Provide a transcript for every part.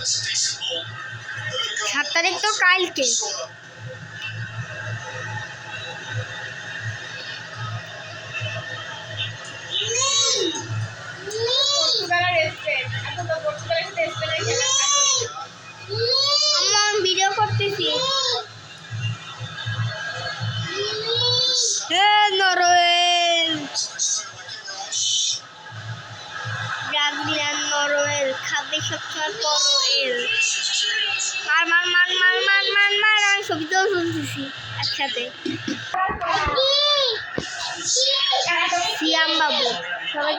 7 তারিখ তো কালকে। আমি ভিডিও করতেছি। নরওয়েল খাবে সবসময় বড় এল। মার আমি ছবিতেও শুনতেছি একসাথে। সিয়াম বাবু সবাই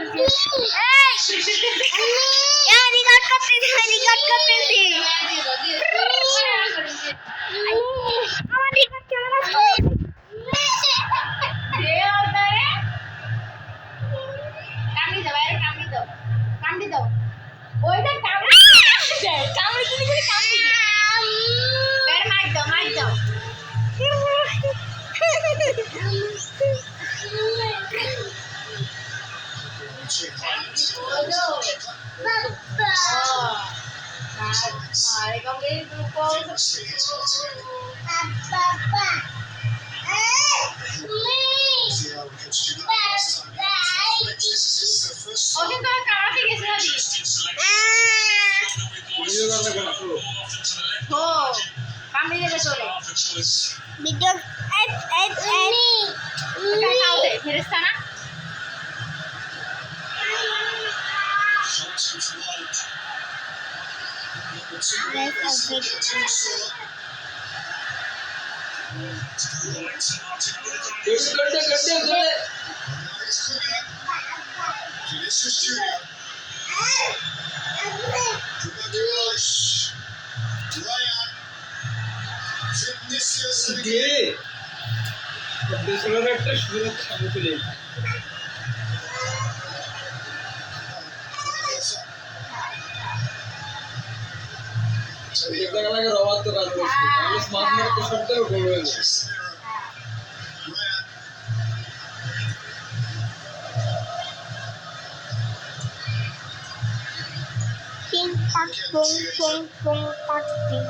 রিকার্ড করতেছি। আমার রিকার্ড ক্যামেরা কামড়ি দাও ওইটা কামড়ি তুমি কামড়ি বের মার দাও मारे कमरे को पापा ওদিন তো কারাতে গেছে নাকি ও কামড়ে দেবে চলে ভিডিও কাটাওতে ফেরেশতা না একটা সুরক্ষা চলে রবার তো কাজ করছে স্মার্ট মার্কেট সবটাই বড় হয়ে গেছে Ping pong pong pong pong ping.